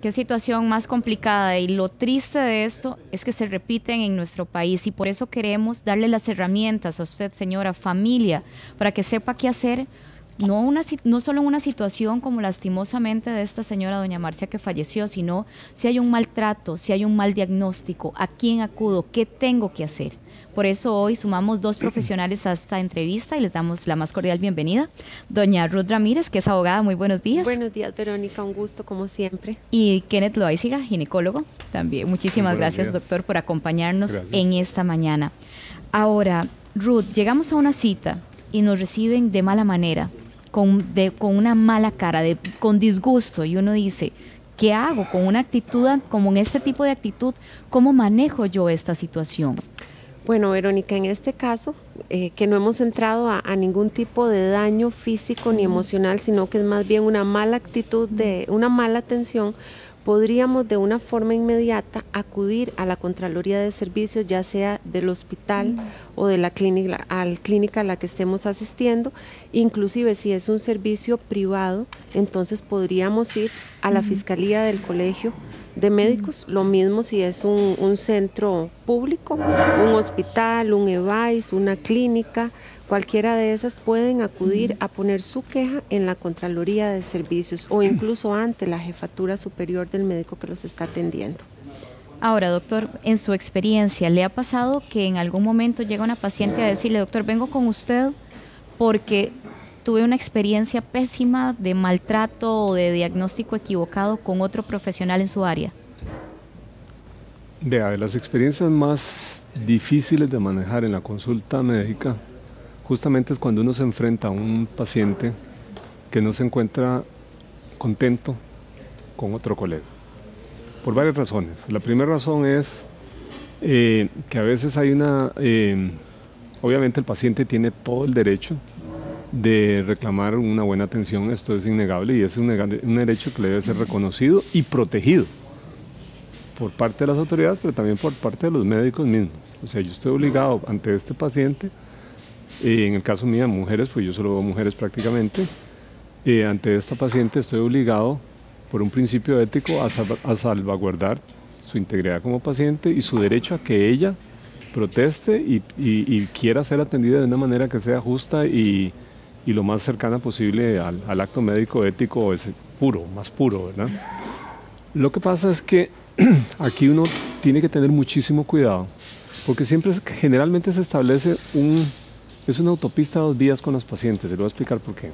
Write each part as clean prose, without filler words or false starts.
qué situación más complicada, y lo triste de esto es que se repiten en nuestro país, y por eso queremos darle las herramientas a usted, señora, familia, para que sepa qué hacer, no solo en una situación como lastimosamente de esta señora doña Marcia que falleció, sino si hay un maltrato, si hay un mal diagnóstico, ¿a quién acudo? ¿Qué tengo que hacer? Por eso hoy sumamos dos profesionales a esta entrevista y les damos la más cordial bienvenida. Doña Ruth Ramírez, que es abogada, muy buenos días. Buenos días, Verónica, un gusto como siempre. Y Kenneth Loaiziga, ginecólogo, también. Muchísimas gracias, doctor, por acompañarnos en esta mañana. Ahora, Ruth, llegamos a una cita y nos reciben de mala manera, con una mala cara, con disgusto, y uno dice, ¿qué hago con una actitud, como en este tipo de actitud? ¿Cómo manejo yo esta situación? Bueno, Verónica, en este caso, que no hemos entrado a ningún tipo de daño físico ni emocional, sino que es más bien una mala actitud, una mala atención, podríamos de una forma inmediata acudir a la Contraloría de Servicios, ya sea del hospital o de la clínica a la que estemos asistiendo. Inclusive si es un servicio privado, entonces podríamos ir a la Fiscalía del Colegio de Médicos, lo mismo si es un centro público, un hospital, un EVAIS, una clínica, cualquiera de esas pueden acudir a poner su queja en la Contraloría de Servicios o incluso ante la Jefatura Superior del médico que los está atendiendo. Ahora, doctor, en su experiencia, ¿le ha pasado que en algún momento llega una paciente a decirle, doctor, vengo con usted porque tuve una experiencia pésima de maltrato o de diagnóstico equivocado con otro profesional en su área? Vea, de las experiencias más difíciles de manejar en la consulta médica, justamente es cuando uno se enfrenta a un paciente que no se encuentra contento con otro colega, por varias razones. La primera razón es que a veces hay obviamente el paciente tiene todo el derecho de reclamar una buena atención, esto es innegable, y es un derecho que le debe ser reconocido y protegido por parte de las autoridades, pero también por parte de los médicos mismos. O sea, yo estoy obligado ante este paciente, en el caso mío, mujeres, pues yo solo veo mujeres prácticamente, ante esta paciente estoy obligado por un principio ético a salvaguardar su integridad como paciente y su derecho a que ella proteste y quiera ser atendida de una manera que sea justa y lo más cercana posible al acto médico ético, ese más puro, ¿verdad? Lo que pasa es que aquí uno tiene que tener muchísimo cuidado, porque generalmente se establece es una autopista de dos vías con los pacientes, se lo voy a explicar por qué.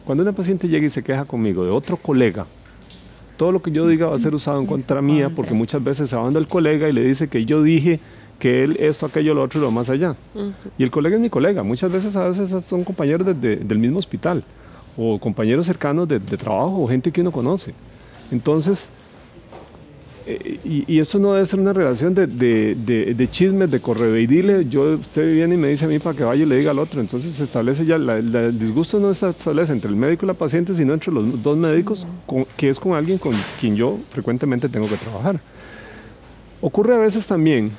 Cuando una paciente llega y se queja conmigo de otro colega, todo lo que yo diga va a ser usado en contra mía, porque muchas veces se va donde el colega y le dice que yo dije que él esto, aquello, lo otro y lo más allá. Y el colega es mi colega. Muchas veces son compañeros del mismo hospital o compañeros cercanos de trabajo o gente que uno conoce. Entonces, y esto no debe ser una relación de chismes, de correo y dile, usted viene y me dice a mí para que vaya y le diga al otro. Entonces se establece ya, el disgusto no se establece entre el médico y la paciente, sino entre los dos médicos, que es con alguien con quien yo frecuentemente tengo que trabajar. Ocurre a veces también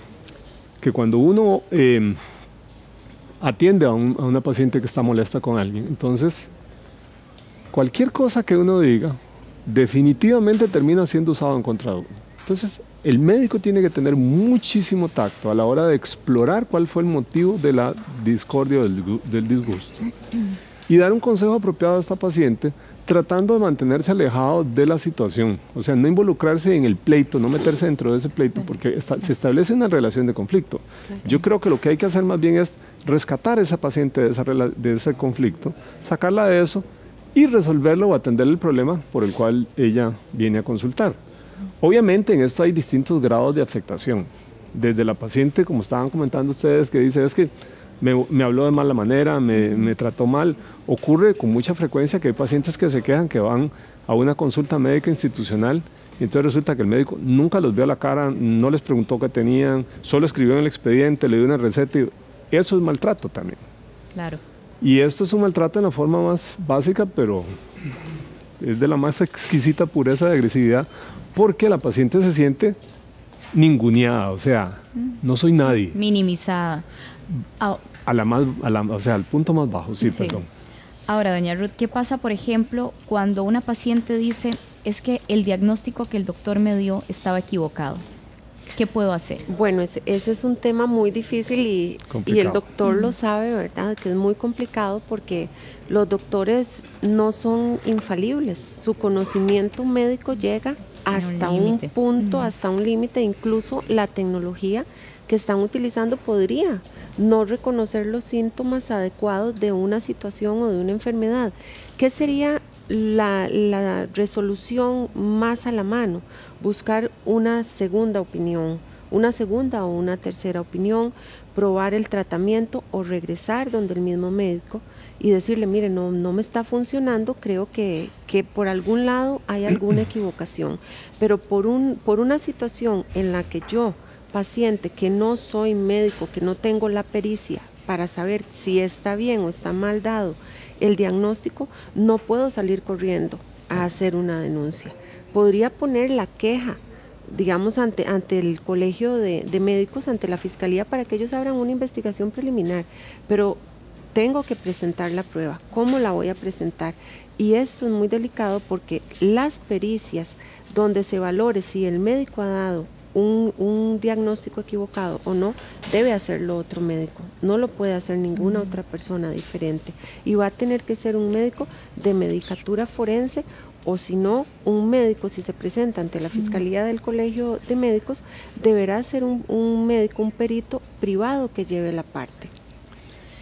que cuando uno atiende a una paciente que está molesta con alguien, entonces cualquier cosa que uno diga definitivamente termina siendo usado en contra de uno. Entonces el médico tiene que tener muchísimo tacto a la hora de explorar cuál fue el motivo de la discordia o del disgusto y dar un consejo apropiado a esta paciente, tratando de mantenerse alejado de la situación, o sea, no involucrarse en el pleito, no meterse dentro de ese pleito, porque se establece una relación de conflicto. Yo creo que lo que hay que hacer más bien es rescatar a esa paciente de ese conflicto, sacarla de eso y resolverlo o atender el problema por el cual ella viene a consultar. Obviamente en esto hay distintos grados de afectación, desde la paciente, como estaban comentando ustedes, que dice, es que me habló de mala manera, me trató mal. Ocurre con mucha frecuencia que hay pacientes que se quejan que van a una consulta médica institucional y entonces resulta que el médico nunca los vio a la cara, no les preguntó qué tenían, solo escribió en el expediente, le dio una receta y eso es maltrato también. Claro. Y esto es un maltrato en la forma más básica, pero es de la más exquisita pureza de agresividad, porque la paciente se siente ninguneada, o sea, no soy nadie. Minimizada. O sea, al punto más bajo, sí, perdón. Ahora, doña Ruth, ¿qué pasa, por ejemplo, cuando una paciente dice, es que el diagnóstico que el doctor me dio estaba equivocado. ¿Qué puedo hacer? Bueno, ese es un tema muy difícil y el doctor lo sabe, ¿verdad? Que es muy complicado porque los doctores no son infalibles. Su conocimiento médico llega hasta un punto, hasta un límite. Incluso la tecnología que están utilizando podría no reconocer los síntomas adecuados de una situación o de una enfermedad. ¿Qué sería la resolución más a la mano? Buscar una segunda opinión, una segunda o una tercera opinión, probar el tratamiento o regresar donde el mismo médico y decirle, mire, no me está funcionando, creo que por algún lado hay alguna equivocación, pero por una situación en la que yo, paciente, que no soy médico, que no tengo la pericia para saber si está bien o está mal dado el diagnóstico, no puedo salir corriendo a hacer una denuncia. Podría poner la queja, digamos, ante el colegio de médicos, ante la fiscalía, para que ellos abran una investigación preliminar, pero tengo que presentar la prueba. ¿Cómo la voy a presentar? Y esto es muy delicado porque las pericias donde se valore si el médico ha dado un diagnóstico equivocado o no, debe hacerlo otro médico, no lo puede hacer ninguna otra persona diferente, y va a tener que ser un médico de medicatura forense, o si no, un médico, si se presenta ante la Fiscalía del Colegio de Médicos, deberá ser un médico, un perito privado que lleve la parte.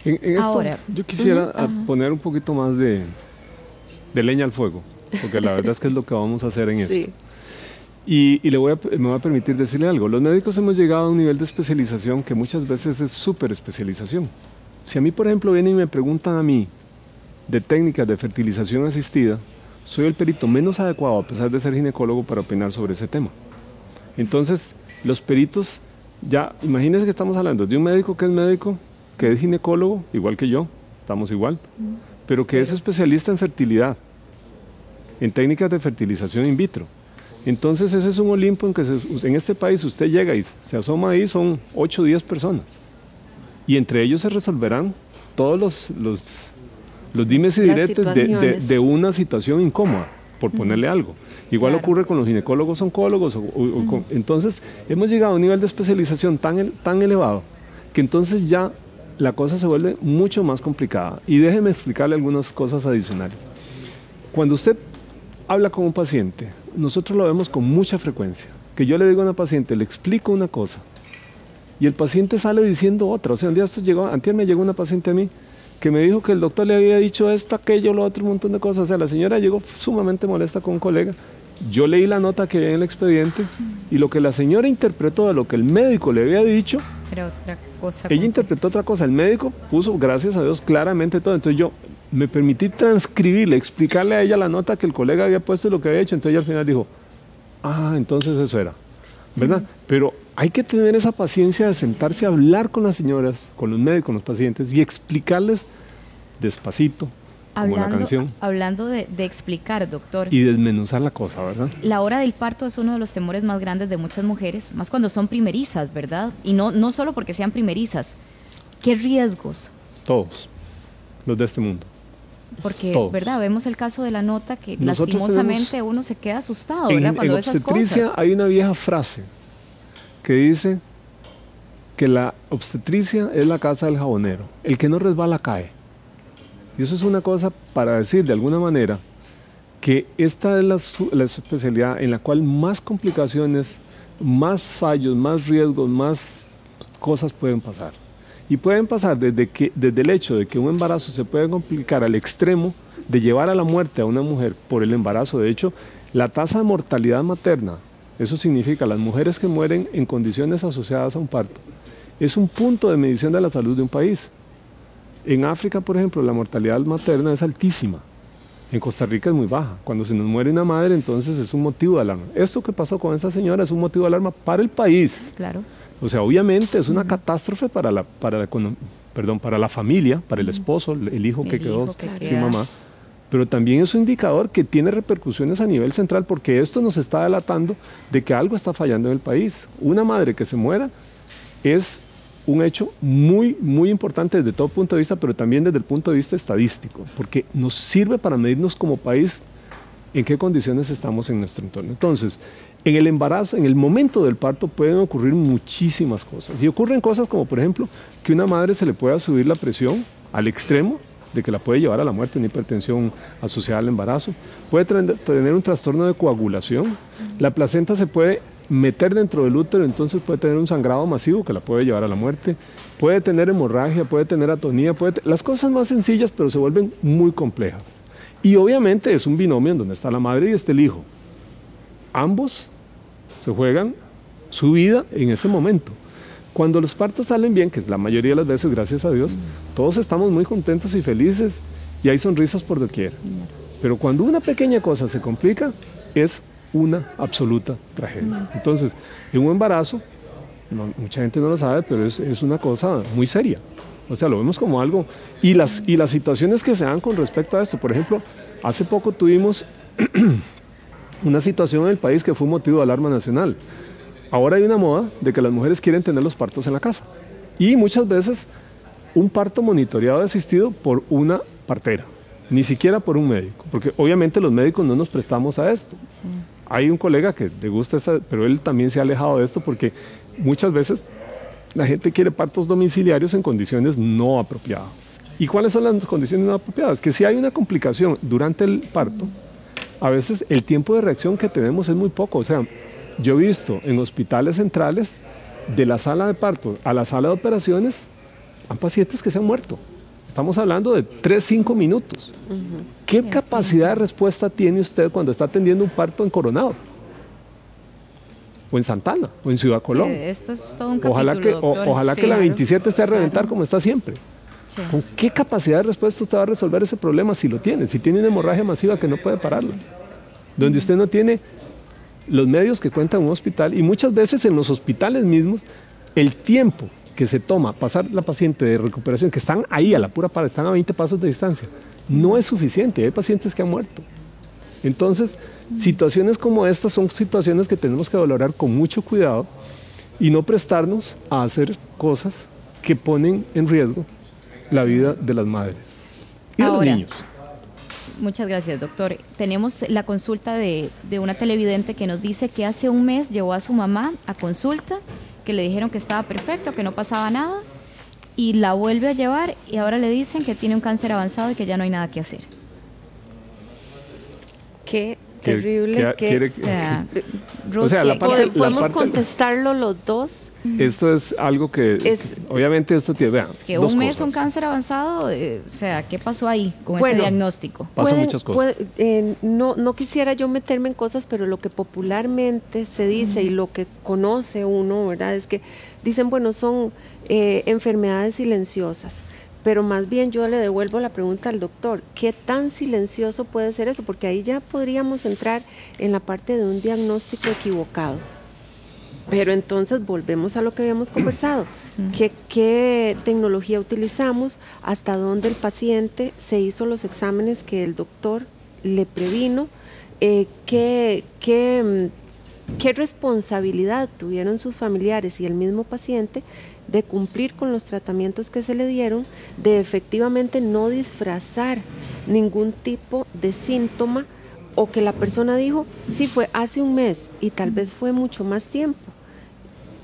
En esto, ahora, yo quisiera poner un poquito más de leña al fuego, porque la verdad es que es lo que vamos a hacer en esto. Y me voy a permitir decirle algo. Los médicos hemos llegado a un nivel de especialización que muchas veces es súper especialización. Si a mí, por ejemplo, vienen y me preguntan a mí de técnicas de fertilización asistida, soy el perito menos adecuado, a pesar de ser ginecólogo, para opinar sobre ese tema. Entonces, los peritos, ya, imagínense que estamos hablando de un médico que es médico, que es ginecólogo, igual que yo, estamos igual, pero que es especialista en fertilidad, en técnicas de fertilización in vitro. Entonces, ese es un Olimpo en que en este país usted llega y se asoma ahí, son 8 o 10 personas. Y entre ellos se resolverán todos los dimes y diretes de una situación incómoda, por ponerle algo. Igual ocurre con los ginecólogos oncólogos. Entonces, hemos llegado a un nivel de especialización tan elevado que entonces ya la cosa se vuelve mucho más complicada. Y déjeme explicarle algunas cosas adicionales. Cuando usted habla con un paciente, nosotros lo vemos con mucha frecuencia. Que yo le digo a una paciente, le explico una cosa, y el paciente sale diciendo otra. O sea, un día antier me llegó una paciente a mí que me dijo que el doctor le había dicho esto, aquello, lo otro, un montón de cosas. O sea, la señora llegó sumamente molesta con un colega. Yo leí la nota que había en el expediente y lo que la señora interpretó de lo que el médico le había dicho, pero otra cosa. Ella interpretó otra cosa. El médico puso, gracias a Dios, claramente todo. Entonces yo me permití transcribirle, explicarle a ella la nota que el colega había puesto y lo que había hecho. Entonces ella al final dijo, entonces eso era, ¿verdad? Pero hay que tener esa paciencia de sentarse a hablar con las señoras, con los médicos, con los pacientes y explicarles despacito, como la canción. Hablando de explicar, doctor. Y desmenuzar la cosa, ¿verdad? La hora del parto es uno de los temores más grandes de muchas mujeres, más cuando son primerizas, ¿verdad? Y no solo porque sean primerizas. ¿Qué riesgos? Todos, los de este mundo. Porque, Todos. ¿verdad? Vemos el caso de la nota que nosotros lastimosamente uno se queda asustado, ¿verdad? Cuando ve esas cosas. En obstetricia hay una vieja frase que dice que la obstetricia es la casa del jabonero. El que no resbala cae. Y eso es una cosa para decir de alguna manera que esta es la especialidad en la cual más complicaciones, más fallos, más riesgos, más cosas pueden pasar. Y pueden pasar desde el hecho de que un embarazo se puede complicar al extremo de llevar a la muerte a una mujer por el embarazo. De hecho, la tasa de mortalidad materna, eso significa las mujeres que mueren en condiciones asociadas a un parto, es un punto de medición de la salud de un país. En África, por ejemplo, la mortalidad materna es altísima. En Costa Rica es muy baja. Cuando se nos muere una madre, entonces es un motivo de alarma. Esto que pasó con esta señora es un motivo de alarma para el país. Claro. O sea, obviamente es una catástrofe para la familia, para el esposo, el hijo que quedó sin mamá. Pero también es un indicador que tiene repercusiones a nivel central, porque esto nos está delatando de que algo está fallando en el país. Una madre que se muera es un hecho muy, muy importante desde todo punto de vista, pero también desde el punto de vista estadístico, porque nos sirve para medirnos como país en qué condiciones estamos en nuestro entorno. Entonces, en el embarazo, en el momento del parto pueden ocurrir muchísimas cosas. Y ocurren cosas como, por ejemplo, que una madre se le pueda subir la presión al extremo de que la puede llevar a la muerte, una hipertensión asociada al embarazo. Puede tener un trastorno de coagulación. La placenta se puede meter dentro del útero, entonces puede tener un sangrado masivo que la puede llevar a la muerte. Puede tener hemorragia, puede tener atonía, las cosas más sencillas, pero se vuelven muy complejas. Y obviamente es un binomio en donde está la madre y está el hijo. Ambos se juegan su vida en ese momento. Cuando los partos salen bien, que es la mayoría de las veces, gracias a Dios, todos estamos muy contentos y felices y hay sonrisas por doquier. Pero cuando una pequeña cosa se complica, es una absoluta tragedia. Entonces, en un embarazo, mucha gente no lo sabe, pero es una cosa muy seria. O sea, lo vemos como algo. Y las situaciones que se dan con respecto a esto, por ejemplo, hace poco tuvimos una situación en el país que fue un motivo de alarma nacional. Ahora hay una moda de que las mujeres quieren tener los partos en la casa. Y muchas veces un parto monitoreado y asistido por una partera, ni siquiera por un médico, porque obviamente los médicos no nos prestamos a esto. Sí. Hay un colega que le gusta pero él también se ha alejado de esto porque muchas veces la gente quiere partos domiciliarios en condiciones no apropiadas. ¿Y cuáles son las condiciones no apropiadas? Que si hay una complicación durante el parto, a veces el tiempo de reacción que tenemos es muy poco. O sea, yo he visto en hospitales centrales, de la sala de parto a la sala de operaciones, hay pacientes que se han muerto. Estamos hablando de 3-5 minutos. ¿Qué capacidad de respuesta tiene usted cuando está atendiendo un parto en Coronado? O en Santana, o en Ciudad Colón. Sí, esto es todo un capítulo, ojalá que la 27 esté a reventar como está siempre. Sí. ¿Con qué capacidad de respuesta usted va a resolver ese problema si lo tiene? Si tiene una hemorragia masiva que no puede pararla. Donde usted no tiene los medios que cuenta un hospital, y muchas veces en los hospitales mismos, el tiempo que se toma pasar la paciente de recuperación, que están ahí a la pura par, están a 20 pasos de distancia, no es suficiente. Hay pacientes que han muerto. Entonces, situaciones como estas son situaciones que tenemos que valorar con mucho cuidado y no prestarnos a hacer cosas que ponen en riesgo la vida de las madres y de los niños. Muchas gracias, doctor. Tenemos la consulta de una televidente que nos dice que hace un mes llevó a su mamá a consulta, que le dijeron que estaba perfecto, que no pasaba nada, y la vuelve a llevar y ahora le dicen que tiene un cáncer avanzado y que ya no hay nada que hacer. Qué terrible. ¿Podemos contestarlo los dos? Esto es algo que obviamente esto tiene, vean, es que un mes un cáncer avanzado, o sea, ¿qué pasó ahí con ese diagnóstico? Pasan muchas cosas. No quisiera yo meterme en cosas, pero lo que popularmente se dice y lo que conoce uno, ¿verdad? Es que dicen, bueno, son enfermedades silenciosas. Pero más bien yo le devuelvo la pregunta al doctor, ¿qué tan silencioso puede ser eso? Porque ahí ya podríamos entrar en la parte de un diagnóstico equivocado. Pero entonces volvemos a lo que habíamos conversado. ¿Qué tecnología utilizamos? ¿Hasta dónde el paciente se hizo los exámenes que el doctor le previno? ¿Qué responsabilidad tuvieron sus familiares y el mismo paciente de cumplir con los tratamientos que se le dieron, de efectivamente no disfrazar ningún tipo de síntoma, o que la persona dijo, sí, fue hace un mes y tal vez fue mucho más tiempo?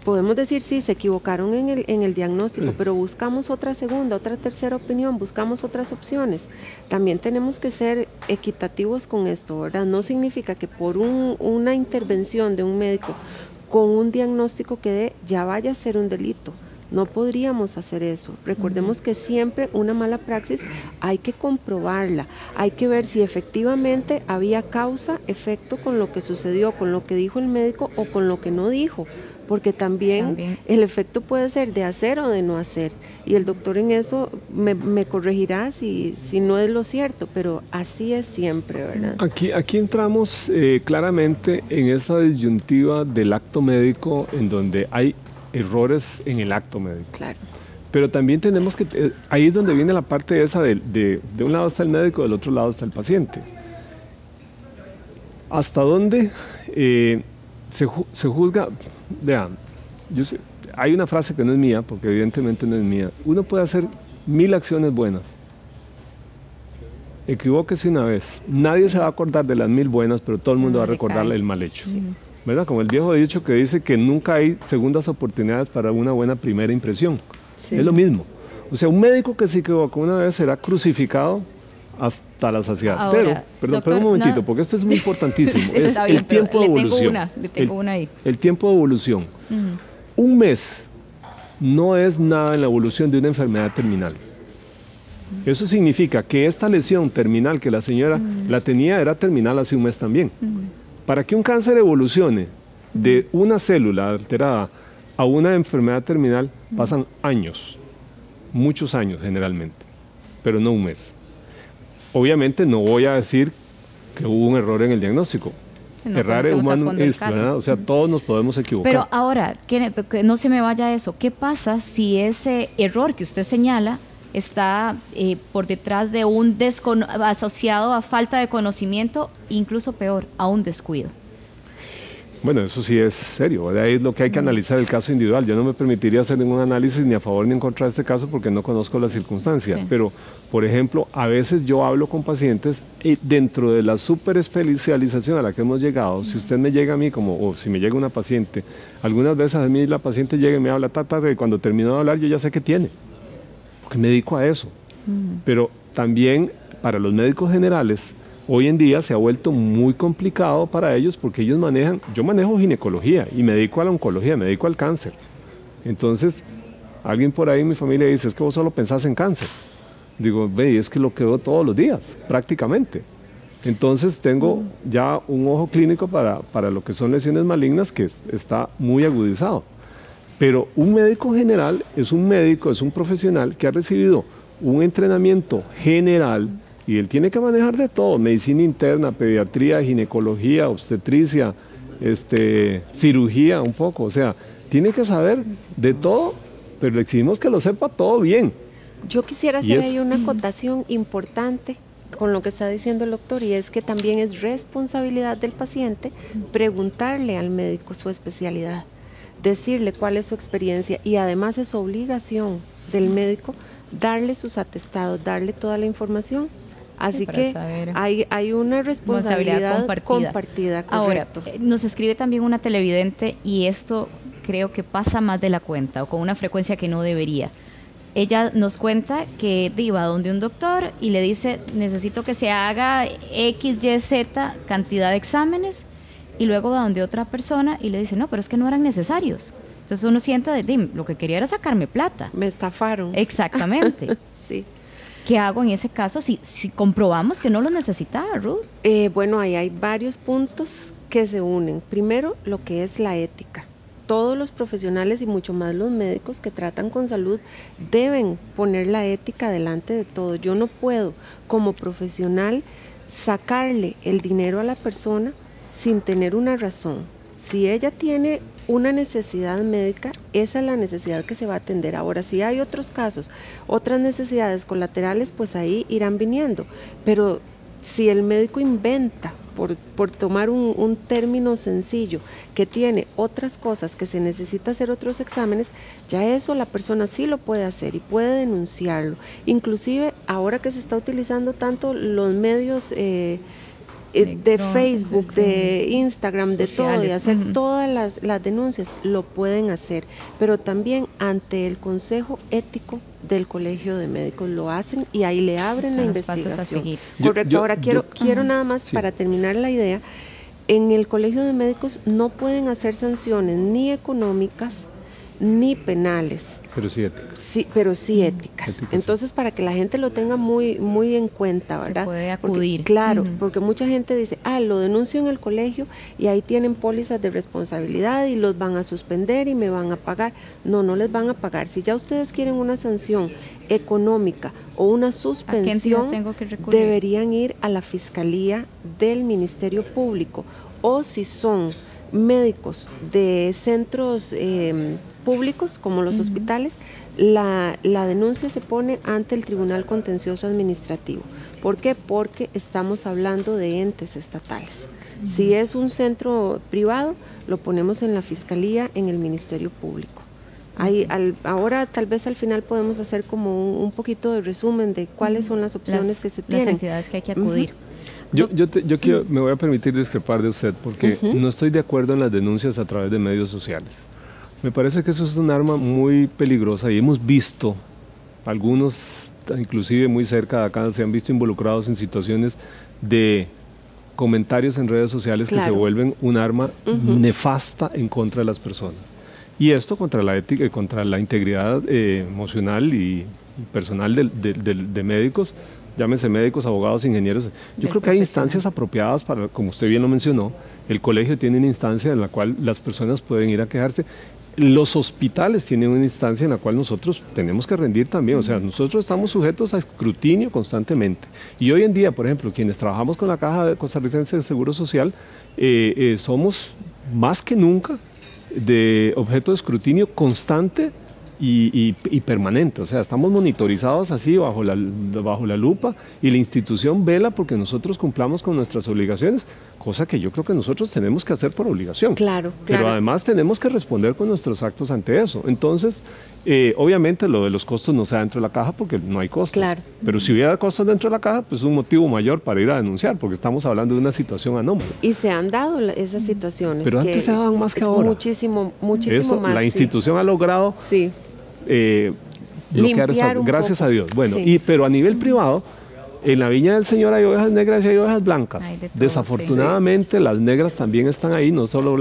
Podemos decir, sí, se equivocaron en el diagnóstico, pero buscamos otra segunda, otra tercera opinión, buscamos otras opciones. También tenemos que ser equitativos con esto, ¿verdad? No significa que por una intervención de un médico con un diagnóstico que dé, ya vaya a ser un delito. No podríamos hacer eso. Recordemos que siempre una mala praxis hay que comprobarla, hay que ver si efectivamente había causa, efecto con lo que sucedió, con lo que dijo el médico o con lo que no dijo, porque también el efecto puede ser de hacer o de no hacer, y el doctor en eso me corregirá si no es lo cierto, pero así es siempre, ¿verdad? Aquí entramos claramente en esa disyuntiva del acto médico, en donde hay errores en el acto médico. Claro. Pero también tenemos que, ahí es donde viene la parte esa de un lado está el médico, del otro lado está el paciente. ¿Hasta dónde se juzga? Vean, hay una frase que no es mía, porque evidentemente no es mía. Uno puede hacer 1000 acciones buenas, equivóquese una vez. Nadie se va a acordar de las 1000 buenas, pero todo el mundo va a le recordar cae. el mal hecho. ¿Verdad? Como el viejo dicho que dice que nunca hay segundas oportunidades para una buena primera impresión. Sí. Es lo mismo. O sea, un médico que se equivocó una vez será crucificado hasta la saciedad. Ahora, Pero doctor, un momentito, no- porque esto es muy importantísimo. Sí, Es está bien, el pero tiempo de le tengo evolución. le tengo una ahí. El tiempo de evolución. Un mes no es nada en la evolución de una enfermedad terminal. Eso significa que esta lesión terminal que la señora la tenía era terminal hace un mes también. Para que un cáncer evolucione de una célula alterada a una enfermedad terminal pasan años, muchos años generalmente, pero no un mes. Obviamente no voy a decir que hubo un error en el diagnóstico. Si no Errare conocemos a humanum fondo el est, caso. ¿verdad? O sea, todos nos podemos equivocar. Pero ahora, que no se me vaya eso, ¿qué pasa si ese error que usted señala está por detrás de un asociado a falta de conocimiento, incluso peor, a un descuido? Bueno, eso sí es serio, ¿verdad? Ahí es lo que hay que analizar el caso individual. Yo no me permitiría hacer ningún análisis ni a favor ni en contra de este caso porque no conozco las circunstancias. Sí. Pero, por ejemplo, a veces yo hablo con pacientes y dentro de la superespecialización a la que hemos llegado, si usted me llega a mí o si me llega una paciente, algunas veces a mí la paciente llega y me habla, y cuando termino de hablar yo ya sé qué tiene, porque me dedico a eso. Pero también para los médicos generales, hoy en día se ha vuelto muy complicado para ellos porque ellos yo manejo ginecología y me dedico a la oncología, me dedico al cáncer. Entonces, alguien por ahí en mi familia dice, es que vos solo pensás en cáncer. Digo, ve, es que lo que veo todos los días, prácticamente. Entonces tengo ya un ojo clínico para lo que son lesiones malignas que está muy agudizado. Pero un médico general es un médico, es un profesional que ha recibido un entrenamiento general y él tiene que manejar de todo, medicina interna, pediatría, ginecología, obstetricia, cirugía un poco, o sea, tiene que saber de todo, pero le exigimos que lo sepa todo bien. Yo quisiera Y hacer es- ahí una acotación importante con lo que está diciendo el doctor, y es que también es responsabilidad del paciente preguntarle al médico su especialidad, decirle cuál es su experiencia, y además es obligación del médico darle sus atestados, darle toda la información. Así para que saber. hay una responsabilidad compartida, Ahora, correcto. nos escribe también una televidente y esto creo que pasa más de la cuenta o con una frecuencia que no debería. Ella nos cuenta que iba donde un doctor y le dice, necesito que se haga X, Y, Z cantidad de exámenes, y luego va donde otra persona y le dice, no, pero es que no eran necesarios. Entonces uno siente lo que quería era sacarme plata. Me estafaron. Exactamente. Sí. ¿Qué hago en ese caso si comprobamos que no lo necesitaba, Ruth? Bueno, ahí hay varios puntos que se unen. Primero, lo que es la ética. Todos los profesionales y mucho más los médicos que tratan con salud deben poner la ética delante de todo. Yo no puedo, como profesional, sacarle el dinero a la persona sin tener una razón. Si ella tiene una necesidad médica, esa es la necesidad que se va a atender. Ahora, si hay otros casos, otras necesidades colaterales, pues ahí irán viniendo. Pero si el médico inventa, por tomar un término sencillo, que tiene otras cosas, que se necesita hacer otros exámenes, ya eso la persona sí lo puede hacer y puede denunciarlo. Inclusive, ahora que se está utilizando tanto los medios de Facebook, sí, de Instagram, de todo, de sociales. hacer todas las denuncias, lo pueden hacer, pero también ante el Consejo Ético del Colegio de Médicos lo hacen y ahí le abren Son la los pasos a investigación. seguir. Correcto. Ahora quiero nada más Sí. para terminar la idea. En el Colegio de Médicos no pueden hacer sanciones ni económicas ni penales. Pero sí, ética. Sí, pero sí éticas. Éticas, sí. Entonces, para que la gente lo tenga muy, muy en cuenta, ¿verdad? puede Porque, acudir. claro, Ujú. porque mucha gente dice, lo denuncio en el colegio y ahí tienen pólizas de responsabilidad y los van a suspender y me van a pagar. No, no les van a pagar. Si ya ustedes quieren una sanción económica o una entidad suspensión, tengo que recurrir? deberían ir a la Fiscalía del Ministerio Público, o si son médicos de centros públicos como los hospitales, la denuncia se pone ante el Tribunal Contencioso Administrativo. ¿Por qué? Porque estamos hablando de entes estatales. Si es un centro privado, lo ponemos en la Fiscalía, en el Ministerio Público. Ahora tal vez al final podemos hacer como un poquito de resumen de cuáles son las opciones que se tienen. Las entidades que hay que acudir. Me voy a permitir discrepar de usted porque no estoy de acuerdo en las denuncias a través de medios sociales. Me parece que eso es un arma muy peligrosa y hemos visto, algunos inclusive muy cerca de acá, se han visto involucrados en situaciones de comentarios en redes sociales que se vuelven un arma nefasta en contra de las personas. Y esto contra la ética y contra la integridad emocional y personal de médicos, llámense médicos, abogados, ingenieros. Yo creo que hay instancias apropiadas para, como usted bien lo mencionó, el colegio tiene una instancia en la cual las personas pueden ir a quejarse. Los hospitales tienen una instancia en la cual nosotros tenemos que rendir también, o sea, nosotros estamos sujetos a escrutinio constantemente. Y hoy en día, por ejemplo, quienes trabajamos con la Caja Costarricense de Seguro Social, somos más que nunca de objeto de escrutinio constante y permanente, o sea, estamos monitorizados así bajo la lupa y la institución vela porque nosotros cumplamos con nuestras obligaciones, cosa que yo creo que nosotros tenemos que hacer por obligación. Claro. Pero además tenemos que responder con nuestros actos ante eso. Entonces, obviamente lo de los costos no se da dentro de la caja porque no hay costos. Claro. Pero si hubiera costos dentro de la caja, pues es un motivo mayor para ir a denunciar porque estamos hablando de una situación anómala. Y se han dado esas situaciones. Pero antes se daban más que ahora. Muchísimo eso, más. La institución ha logrado bloquear estas, gracias a Dios. Bueno, pero a nivel privado, en la Viña del Señor hay ovejas negras y hay ovejas blancas. Desafortunadamente las negras también están ahí, no solo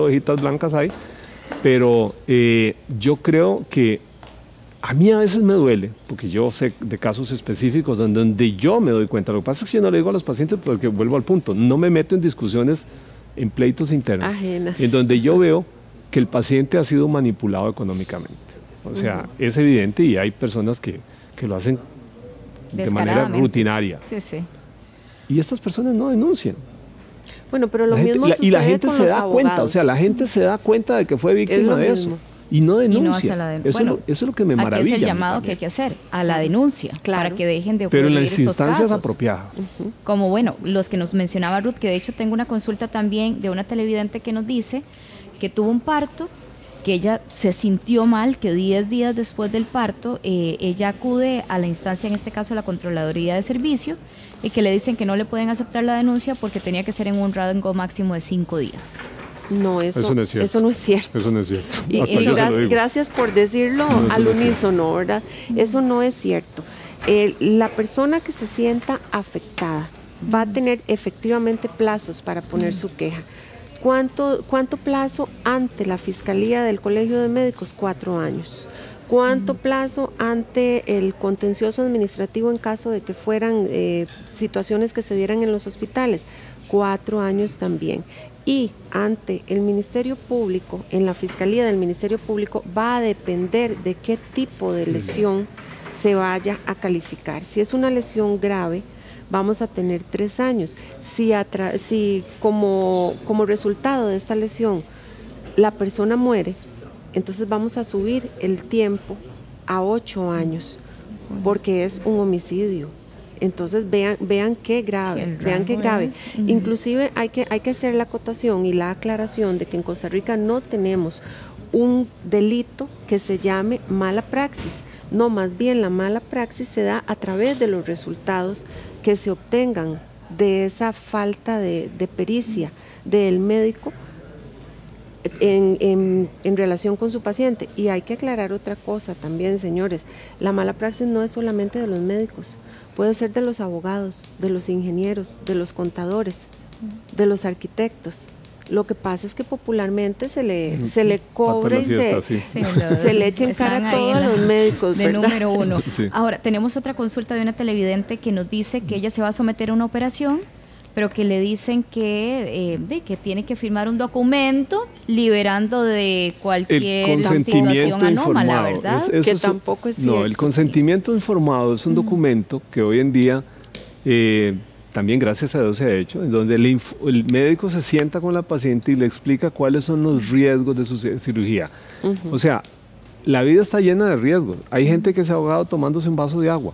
ovejitas blancas hay, pero yo creo que a mí a veces me duele, porque yo sé de casos específicos donde yo me doy cuenta. Lo que pasa es que yo no le digo a los pacientes porque vuelvo al punto, no me meto en discusiones, en pleitos internos, ajenas, en donde yo veo que el paciente ha sido manipulado económicamente. O sea, es evidente y hay personas que lo hacen de manera rutinaria. Sí. Y estas personas no denuncian. Bueno, pero lo mismo sucede y la gente con se los da abogados. cuenta, o sea, la gente se da cuenta de que fue víctima de eso. Y no denuncia. Eso es lo que me maravilla. Aquí es el llamado que hay que hacer, a la denuncia, para que dejen de ocurrir pero en las estos instancias casos. apropiadas. Como los que nos mencionaba Ruth, que de hecho tengo una consulta también de una televidente que nos dice que tuvo un parto, que ella se sintió mal, que 10 días después del parto ella acude a la instancia, en este caso la Contraloría de Servicio, y que le dicen que no le pueden aceptar la denuncia porque tenía que ser en un rango máximo de 5 días. No, eso no es cierto. Eso no es cierto. Y gracias por decirlo al unísono, ¿verdad? Eso no es cierto. La persona que se sienta afectada va a tener efectivamente plazos para poner su queja. ¿Cuánto plazo ante la Fiscalía del Colegio de Médicos? 4 años. ¿Cuánto plazo ante el contencioso administrativo en caso de que fueran situaciones que se dieran en los hospitales? 4 años también. Y ante el Ministerio Público, en la Fiscalía del Ministerio Público, va a depender de qué tipo de lesión se vaya a calificar. Si es una lesión grave, vamos a tener 3 años. Si como resultado de esta lesión la persona muere, entonces vamos a subir el tiempo a 8 años, porque es un homicidio. Entonces vean qué grave, Inclusive hay que hacer la acotación y la aclaración de que en Costa Rica no tenemos un delito que se llame mala praxis. No, más bien la mala praxis se da a través de los resultados que se obtengan de esa falta de pericia del médico en relación con su paciente. Y hay que aclarar otra cosa también, señores. La mala praxis no es solamente de los médicos, puede ser de los abogados, de los ingenieros, de los contadores, de los arquitectos. Lo que pasa es que popularmente se le cobra y se le echa en cara a todos los médicos, de ¿verdad? número 1. Sí. Ahora, tenemos otra consulta de una televidente que nos dice que ella se va a someter a una operación, pero que le dicen que tiene que firmar un documento liberando de cualquier situación anómala, ¿verdad? Que tampoco es cierto. No, el consentimiento informado es un documento que hoy en día... también gracias a Dios se ha hecho, en donde el médico se sienta con la paciente y le explica cuáles son los riesgos de su cirugía. O sea, la vida está llena de riesgos. Hay gente que se ha ahogado tomándose un vaso de agua.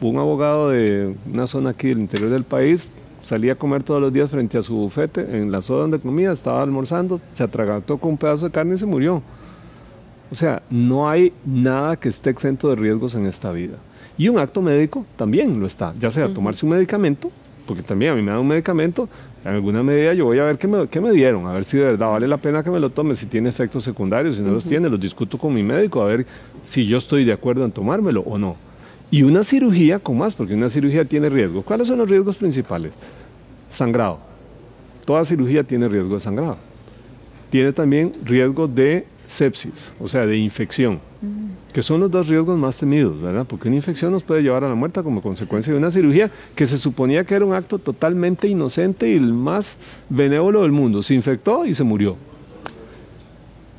Un abogado de una zona aquí del interior del país salía a comer todos los días frente a su bufete, en la zona donde comía, estaba almorzando, se atragantó con un pedazo de carne y se murió. O sea, no hay nada que esté exento de riesgos en esta vida. Y un acto médico también lo está, ya sea tomarse un medicamento, porque también a mí me dan un medicamento, en alguna medida yo voy a ver qué me dieron, a ver si de verdad vale la pena que me lo tome, si tiene efectos secundarios, si no los tiene, los discuto con mi médico, a ver si yo estoy de acuerdo en tomármelo o no. Y una cirugía con más, porque una cirugía tiene riesgos. ¿Cuáles son los riesgos principales? Sangrado. Toda cirugía tiene riesgo de sangrado. Tiene también riesgo de sepsis, o sea, de infección, que son los dos riesgos más temidos, ¿verdad? Porque una infección nos puede llevar a la muerte como consecuencia de una cirugía que se suponía que era un acto totalmente inocente y el más benévolo del mundo. Se infectó y se murió.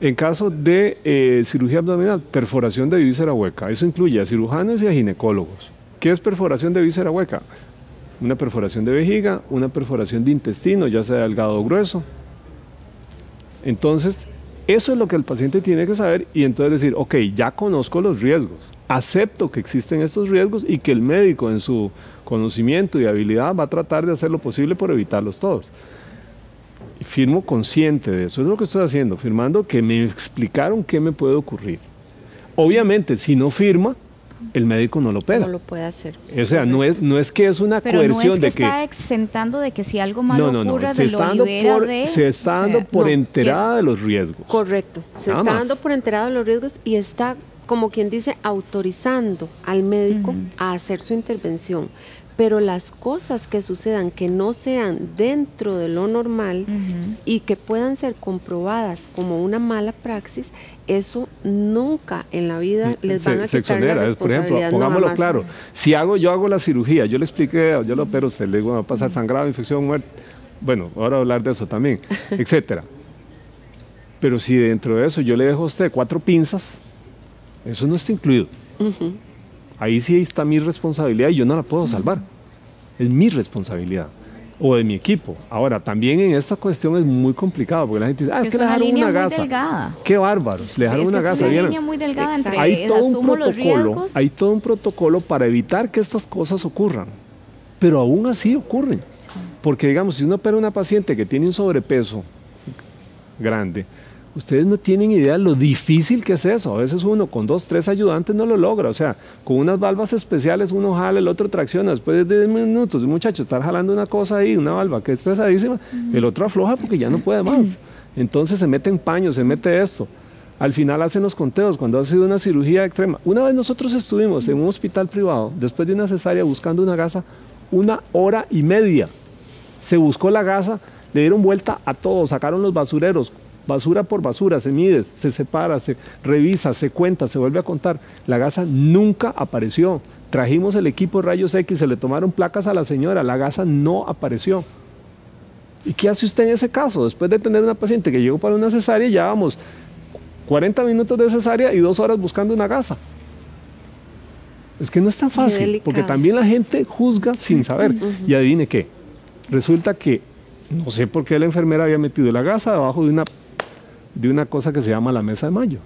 En caso de cirugía abdominal, perforación de víscera hueca. Eso incluye a cirujanos y a ginecólogos. ¿Qué es perforación de víscera hueca? Una perforación de vejiga, una perforación de intestino, ya sea delgado o grueso. Entonces, eso es lo que el paciente tiene que saber y entonces decir, ok, ya conozco los riesgos, acepto que existen estos riesgos y que el médico en su conocimiento y habilidad va a tratar de hacer lo posible por evitarlos todos. Y firmo consciente de eso, es lo que estoy haciendo, firmando que me explicaron qué me puede ocurrir. Obviamente, si no firma, el médico no lo opera. No lo puede hacer. O sea, no es que es una pero coerción no es que de que... está exentando de que si algo malo ocurra, se de está lo dando libera por, de... se está dando por enterada de los riesgos. Correcto, se Nada está más. dando por enterado de los riesgos y está, como quien dice, autorizando al médico a hacer su intervención. Pero las cosas que sucedan que no sean dentro de lo normal y que puedan ser comprobadas como una mala praxis, eso nunca en la vida les van a se quitar la exonera. Por ejemplo, responsabilidad. pongámoslo nada más. claro, si yo hago la cirugía, yo le expliqué, yo lo opero, usted le digo, va a pasar sangrado, infección, muerte, bueno, ahora hablar de eso también, etcétera. Pero si dentro de eso yo le dejo a usted 4 pinzas, eso no está incluido. Ahí sí está mi responsabilidad y yo no la puedo salvar. Es mi responsabilidad. O de mi equipo. Ahora, también en esta cuestión es muy complicado, porque la gente dice, es que le dejaron una gasa. Delgada. Qué bárbaros, le dejaron una gasa. Es una ¿vieron? línea muy delgada entre Hay todo un asumo los protocolo, riesgos. hay todo un protocolo para evitar que estas cosas ocurran. Pero aún así ocurren. Porque digamos, si uno opera a una paciente que tiene un sobrepeso grande, ustedes no tienen idea lo difícil que es eso. A veces uno con 2, 3 ayudantes no lo logra. O sea, con unas valvas especiales uno jala, el otro tracciona. Después de 10 minutos, muchachos, estar jalando una cosa ahí, una valva que es pesadísima, el otro afloja porque ya no puede más. Entonces se mete en paños, se mete esto. Al final hacen los conteos cuando ha sido una cirugía extrema. Una vez nosotros estuvimos en un hospital privado, después de una cesárea, buscando una gasa, 1 hora y media. Se buscó la gasa, le dieron vuelta a todo, sacaron los basureros, basura por basura, se mide, se separa, se revisa, se cuenta, se vuelve a contar. La gasa nunca apareció. Trajimos el equipo de rayos X, se le tomaron placas a la señora, la gasa no apareció. ¿Y qué hace usted en ese caso? Después de tener una paciente que llegó para una cesárea, ya vamos 40 minutos de cesárea y 2 horas buscando una gasa. Es que no es tan fácil, porque también la gente juzga sin saber. Y adivine qué, resulta que no sé por qué la enfermera había metido la gasa debajo de una cosa que se llama la mesa de mayo.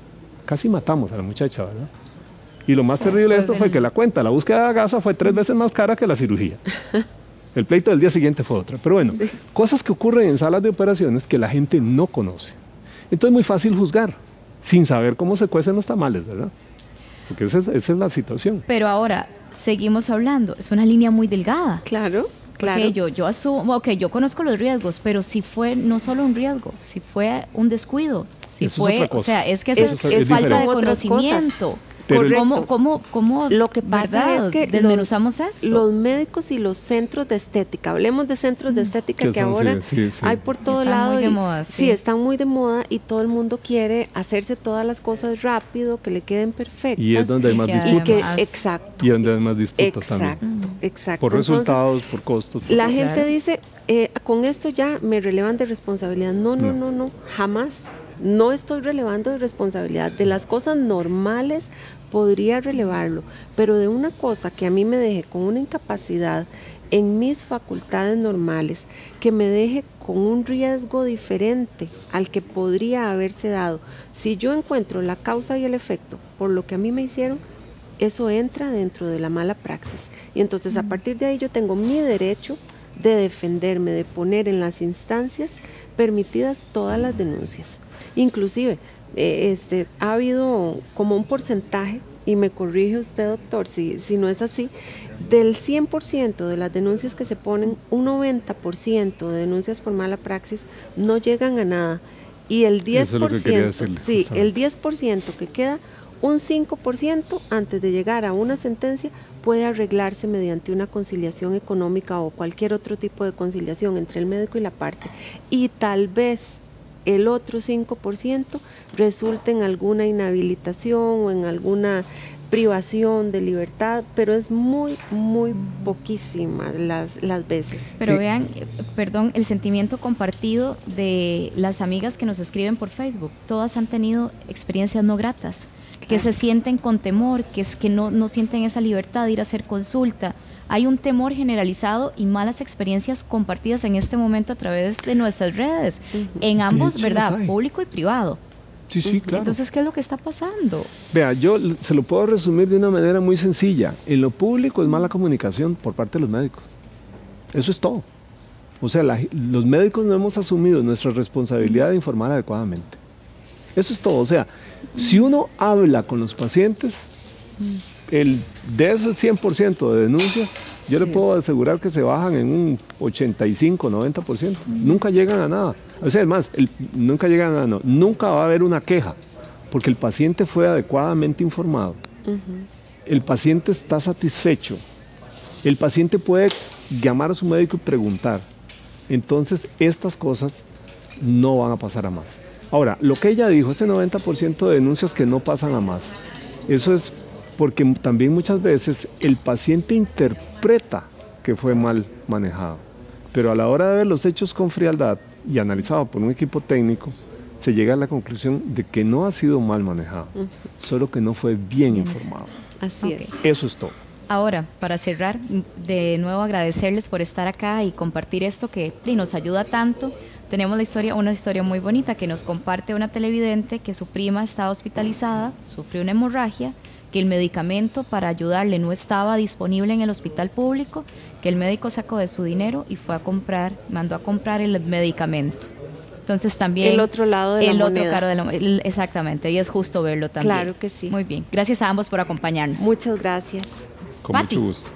Casi matamos a la muchacha, ¿verdad? Y lo más terrible de esto fue que la búsqueda de la gasa fue 3 veces más cara que la cirugía. El pleito del día siguiente fue otra. Pero bueno, cosas que ocurren en salas de operaciones que la gente no conoce. Entonces es muy fácil juzgar, sin saber cómo se cuecen los tamales, ¿verdad? Porque esa es la situación. Pero ahora, seguimos hablando, es una línea muy delgada. Claro. Claro. Okay, yo asumo, yo conozco los riesgos, pero si fue no solo un riesgo, si fue un descuido, si eso fue, es otra cosa. o sea, es que Eso es falta de otras conocimiento. Pero ¿Cómo lo que pasa verdad, es que desmenuzamos esto? Los médicos y los centros de estética, hablemos de centros de estética que ahora hay por todo lado. Muy de moda, sí, están muy de moda y todo el mundo quiere hacerse todas las cosas rápido, que le queden perfectas. Y es donde hay más disputas. Exacto. Y donde hay más disputas también. Exacto. Por resultados, por costos. La gente dice, con esto ya me relevan de responsabilidad. No, jamás. No estoy relevando de responsabilidad. De las cosas normales podría relevarlo, pero de una cosa que a mí me deje con una incapacidad en mis facultades normales, que me deje con un riesgo diferente al que podría haberse dado. Si yo encuentro la causa y el efecto por lo que a mí me hicieron, eso entra dentro de la mala praxis. Y entonces a partir de ahí yo tengo mi derecho de defenderme, de poner en las instancias permitidas todas las denuncias. Inclusive ha habido como un porcentaje, y me corrige usted, doctor, si no es así, del 100% de las denuncias que se ponen, un 90% de denuncias por mala praxis no llegan a nada. Y el 10%, eso es lo que quería decirle, sí, justamente. el 10% que queda, un 5% antes de llegar a una sentencia puede arreglarse mediante una conciliación económica o cualquier otro tipo de conciliación entre el médico y la parte. Y tal vez el otro 5% resulta en alguna inhabilitación o en alguna privación de libertad, pero es muy, muy poquísima las veces. Pero vean, perdón, el sentimiento compartido de las amigas que nos escriben por Facebook. Todas han tenido experiencias no gratas, que se sienten con temor, que no sienten esa libertad de ir a hacer consulta. Hay un temor generalizado y malas experiencias compartidas en este momento a través de nuestras redes, en ambos, ¿verdad? Público y privado. Sí, sí, claro. Entonces, ¿qué es lo que está pasando? Vea, yo se lo puedo resumir de una manera muy sencilla. En lo público es mala comunicación por parte de los médicos. Eso es todo. O sea, los médicos no hemos asumido nuestra responsabilidad de informar adecuadamente. Eso es todo. O sea, si uno habla con los pacientes, de ese 100% de denuncias, yo le puedo asegurar que se bajan en un 85, 90%. Nunca llegan a nada. O sea, además, nunca llegan a nada. No. Nunca va a haber una queja, porque el paciente fue adecuadamente informado. El paciente está satisfecho. El paciente puede llamar a su médico y preguntar. Entonces, estas cosas no van a pasar a más. Ahora, lo que ella dijo, ese 90% de denuncias que no pasan a más, eso es porque también muchas veces el paciente interpreta que fue mal manejado, pero a la hora de ver los hechos con frialdad y analizado por un equipo técnico, se llega a la conclusión de que no ha sido mal manejado, solo que no fue bien informado. Así es. Eso es todo. Ahora, para cerrar, de nuevo agradecerles por estar acá y compartir esto que nos ayuda tanto. Tenemos una historia muy bonita que nos comparte una televidente que su prima estaba hospitalizada, sufrió una hemorragia, que el medicamento para ayudarle no estaba disponible en el hospital público, que el médico sacó de su dinero y mandó a comprar el medicamento. Entonces también... El otro lado de la moneda. Exactamente, y es justo verlo también. Claro que sí. Muy bien. Gracias a ambos por acompañarnos. Muchas gracias. Con mucho gusto.